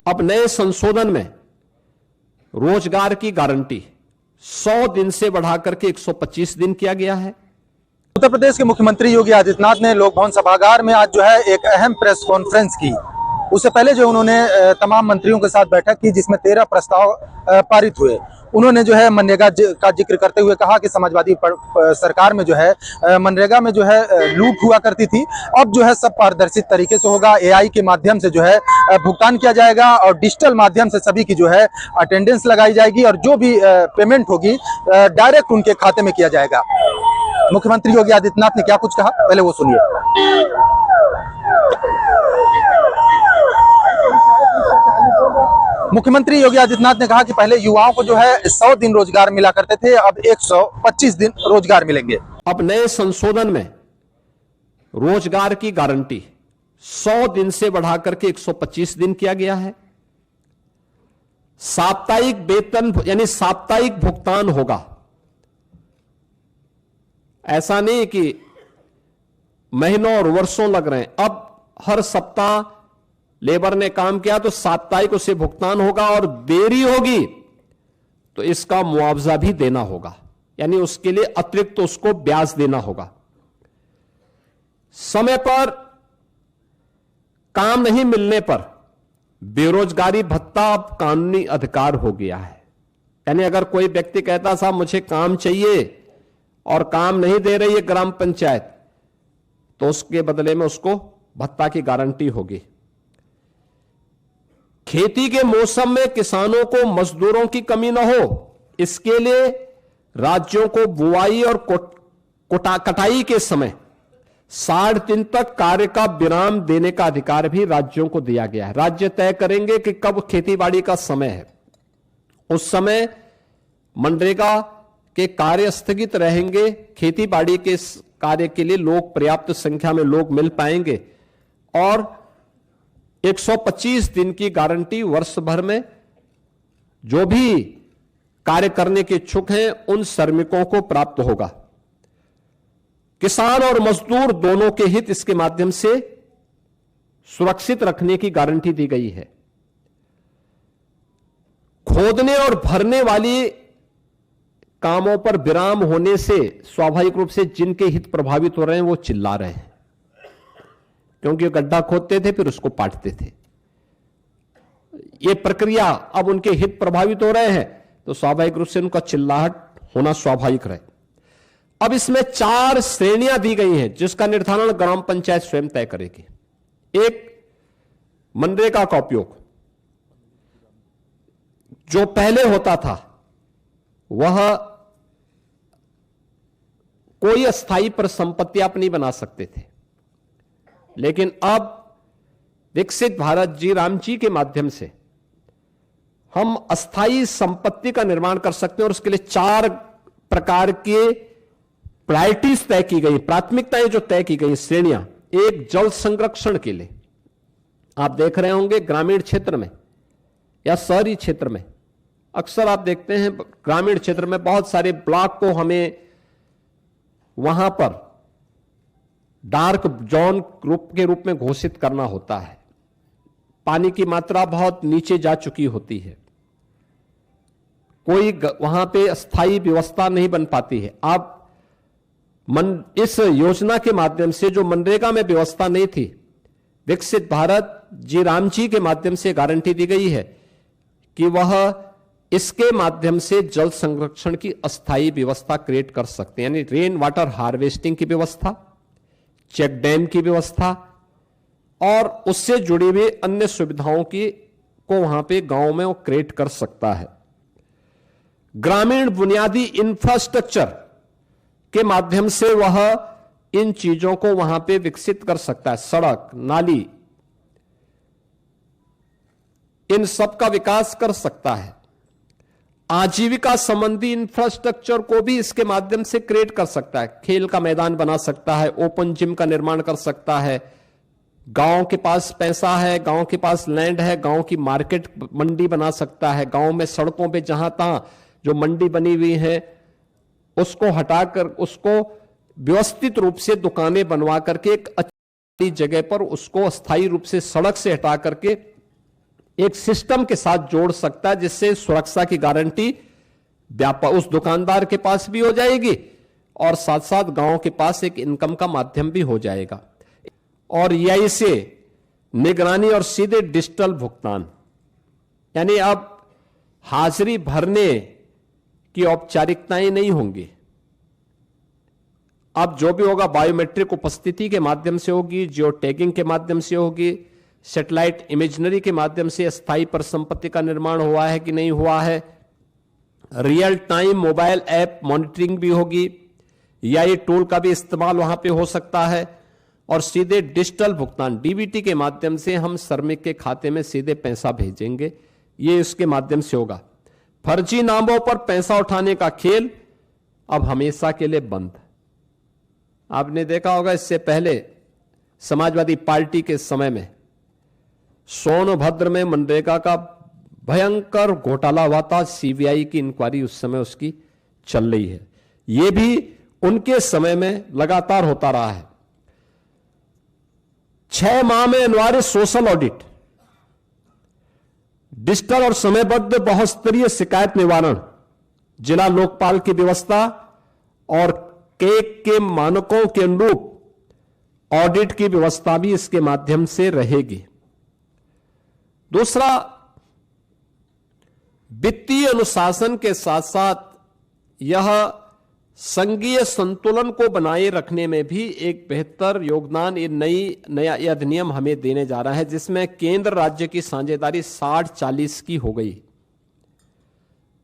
अब नए संशोधन में रोजगार की गारंटी 100 दिन से बढ़ाकर के 125 दिन किया गया है। उत्तर प्रदेश के मुख्यमंत्री योगी आदित्यनाथ ने लोक भवन सभागार में आज जो है एक अहम प्रेस कॉन्फ्रेंस की। उससे पहले जो उन्होंने तमाम मंत्रियों के साथ बैठक की, जिसमें 13 प्रस्ताव पारित हुए। उन्होंने जो है मनरेगा का जिक्र करते हुए कहा कि समाजवादी सरकार में जो है मनरेगा में जो है लूट हुआ करती थी। अब जो है सब पारदर्शी तरीके से होगा। एआई के माध्यम से जो है भुगतान किया जाएगा और डिजिटल माध्यम से सभी की जो है अटेंडेंस लगाई जाएगी और जो भी पेमेंट होगी डायरेक्ट उनके खाते में किया जाएगा। मुख्यमंत्री योगी आदित्यनाथ ने क्या कुछ कहा, पहले वो सुनिए। मुख्यमंत्री योगी आदित्यनाथ ने कहा कि पहले युवाओं को जो है 100 दिन रोजगार मिला करते थे, अब 125 दिन रोजगार मिलेंगे। अब नए संशोधन में रोजगार की गारंटी 100 दिन से बढ़ाकर के 125 दिन किया गया है। साप्ताहिक वेतन यानी साप्ताहिक भुगतान होगा। ऐसा नहीं कि महीनों और वर्षों लग रहे हैं। अब हर सप्ताह लेबर ने काम किया तो साप्ताहिक उसे भुगतान होगा और देरी होगी तो इसका मुआवजा भी देना होगा, यानी उसके लिए अतिरिक्त तो उसको ब्याज देना होगा। समय पर काम नहीं मिलने पर बेरोजगारी भत्ता अब कानूनी अधिकार हो गया है। यानी अगर कोई व्यक्ति कहता साहब मुझे काम चाहिए और काम नहीं दे रही है ग्राम पंचायत, तो उसके बदले में उसको भत्ता की गारंटी होगी। खेती के मौसम में किसानों को मजदूरों की कमी न हो, इसके लिए राज्यों को बुआई और कटाई के समय 60 दिन तक कार्य का विराम देने का अधिकार भी राज्यों को दिया गया है। राज्य तय करेंगे कि कब खेतीबाड़ी का समय है, उस समय मनरेगा के कार्य स्थगित रहेंगे। खेतीबाड़ी के कार्य के लिए लोग पर्याप्त संख्या में लोग मिल पाएंगे और 125 दिन की गारंटी वर्ष भर में जो भी कार्य करने के इच्छुक हैं उन श्रमिकों को प्राप्त होगा। किसान और मजदूर दोनों के हित इसके माध्यम से सुरक्षित रखने की गारंटी दी गई है। खोदने और भरने वाली कामों पर विराम होने से स्वाभाविक रूप से जिनके हित प्रभावित हो रहे हैं वो चिल्ला रहे हैं, क्योंकि गड्ढा खोदते थे फिर उसको पाटते थे। ये प्रक्रिया अब उनके हित प्रभावित हो रहे हैं तो स्वाभाविक रूप से उनका चिल्लाहट होना स्वाभाविक रहे। अब इसमें 4 श्रेणियां दी गई हैं जिसका निर्धारण ग्राम पंचायत स्वयं तय करेगी। एक, मनरेगा का उपयोग जो पहले होता था वह कोई अस्थाई पर संपत्ति आप नहीं बना सकते थे, लेकिन अब विकसित भारत जी राम जी के माध्यम से हम अस्थाई संपत्ति का निर्माण कर सकते हैं और उसके लिए 4 प्रकार के प्रायोरिटीज तय की गई, प्राथमिकताएं जो तय की गई, श्रेणियां। एक, जल संरक्षण के लिए आप देख रहे होंगे ग्रामीण क्षेत्र में या शहरी क्षेत्र में अक्सर आप देखते हैं ग्रामीण क्षेत्र में बहुत सारे ब्लॉक को हमें वहां पर डार्क जोन ग्रुप के रूप में घोषित करना होता है। पानी की मात्रा बहुत नीचे जा चुकी होती है, कोई वहां पे अस्थायी व्यवस्था नहीं बन पाती है। अब इस योजना के माध्यम से जो मनरेगा में व्यवस्था नहीं थी, विकसित भारत जी राम जी के माध्यम से गारंटी दी गई है कि वह इसके माध्यम से जल संरक्षण की अस्थायी व्यवस्था क्रिएट कर सकते हैं, यानी रेन वाटर हार्वेस्टिंग की व्यवस्था, चेक डैम की व्यवस्था और उससे जुड़ी हुई अन्य सुविधाओं को वहां पे गांव में वो क्रिएट कर सकता है। ग्रामीण बुनियादी इंफ्रास्ट्रक्चर के माध्यम से वह इन चीजों को वहां पे विकसित कर सकता है। सड़क, नाली, इन सब का विकास कर सकता है। आजीविका संबंधी इंफ्रास्ट्रक्चर को भी इसके माध्यम से क्रिएट कर सकता है। खेल का मैदान बना सकता है, ओपन जिम का निर्माण कर सकता है। गांव के पास पैसा है, गांव के पास लैंड है, गांव की मार्केट मंडी बना सकता है। गांव में सड़कों पे जहां तहां जो मंडी बनी हुई है उसको हटाकर उसको व्यवस्थित रूप से दुकानें बनवा करके एक अच्छी जगह पर उसको अस्थायी रूप से सड़क से हटा करके एक सिस्टम के साथ जोड़ सकता है, जिससे सुरक्षा की गारंटी व्यापार उस दुकानदार के पास भी हो जाएगी और साथ साथ गांव के पास एक इनकम का माध्यम भी हो जाएगा। और EI से निगरानी और सीधे डिजिटल भुगतान, यानी अब हाजिरी भरने की औपचारिकताएं नहीं होंगी। अब जो भी होगा बायोमेट्रिक उपस्थिति के माध्यम से होगी, जियो टैगिंग के माध्यम से होगी, सैटेलाइट इमेजनरी के माध्यम से अस्थायी परिसंपत्ति का निर्माण हुआ है कि नहीं हुआ है, real time mobile app monitoring भी होगी, EI टूल का भी इस्तेमाल वहां पे हो सकता है, और सीधे डिजिटल भुगतान DBT के माध्यम से हम श्रमिक के खाते में सीधे पैसा भेजेंगे, ये इसके माध्यम से होगा। फर्जी नामों पर पैसा उठाने का खेल अब हमेशा के लिए बंद। आपने देखा होगा इससे पहले समाजवादी पार्टी के समय में सोनभद्र में मनरेगा का भयंकर घोटाला हुआ था। CBI की इंक्वायरी उस समय उसकी चल रही है। यह भी उनके समय में लगातार होता रहा है। 6 माह में अनिवार्य सोशल ऑडिट, डिजिटल और समयबद्ध बहुस्तरीय शिकायत निवारण, जिला लोकपाल की व्यवस्था और केक के मानकों के अनुरूप ऑडिट की व्यवस्था भी इसके माध्यम से रहेगी। दूसरा, वित्तीय अनुशासन के साथ साथ यह संघीय संतुलन को बनाए रखने में भी एक बेहतर योगदान ये नया अधिनियम हमें देने जा रहा है, जिसमें केंद्र राज्य की साझेदारी 60-40 की हो गई।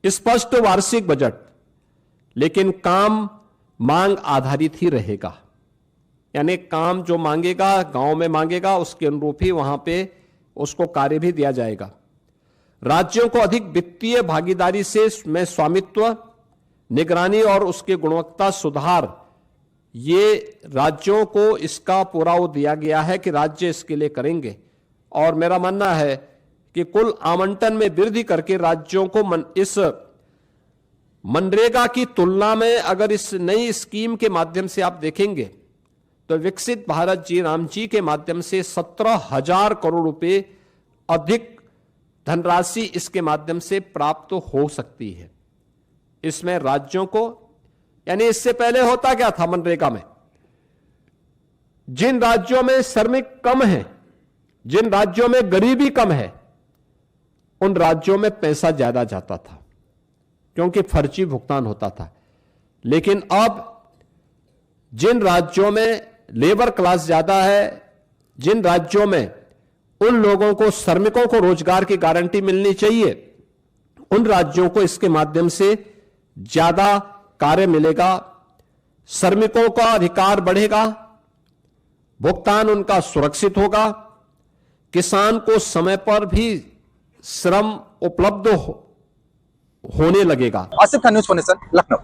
स्पष्ट वार्षिक बजट, लेकिन काम मांग आधारित ही रहेगा, यानी काम जो मांगेगा गांव में मांगेगा, उसके अनुरूप ही वहां पे उसको कार्य भी दिया जाएगा। राज्यों को अधिक वित्तीय भागीदारी से में स्वामित्व, निगरानी और उसके गुणवत्ता सुधार, ये राज्यों को इसका पूरा वो दिया गया है कि राज्य इसके लिए करेंगे। और मेरा मानना है कि कुल आवंटन में वृद्धि करके राज्यों को इस मनरेगा की तुलना में अगर इस नई स्कीम के माध्यम से आप देखेंगे तो विकसित भारत जी राम जी के माध्यम से 17,000 करोड़ रुपए अधिक धनराशि इसके माध्यम से प्राप्त हो सकती है। इसमें राज्यों को, यानी इससे पहले होता क्या था मनरेगा में, जिन राज्यों में श्रमिक कम है, जिन राज्यों में गरीबी कम है, उन राज्यों में पैसा ज्यादा जाता था क्योंकि फर्जी भुगतान होता था। लेकिन अब जिन राज्यों में लेबर क्लास ज्यादा है, जिन राज्यों में उन लोगों को, श्रमिकों को रोजगार की गारंटी मिलनी चाहिए, उन राज्यों को इसके माध्यम से ज्यादा कार्य मिलेगा, श्रमिकों का अधिकार बढ़ेगा, भुगतान उनका सुरक्षित होगा, किसान को समय पर भी श्रम उपलब्ध होने लगेगा। Asif Khan, news 4 nation, Lucknow.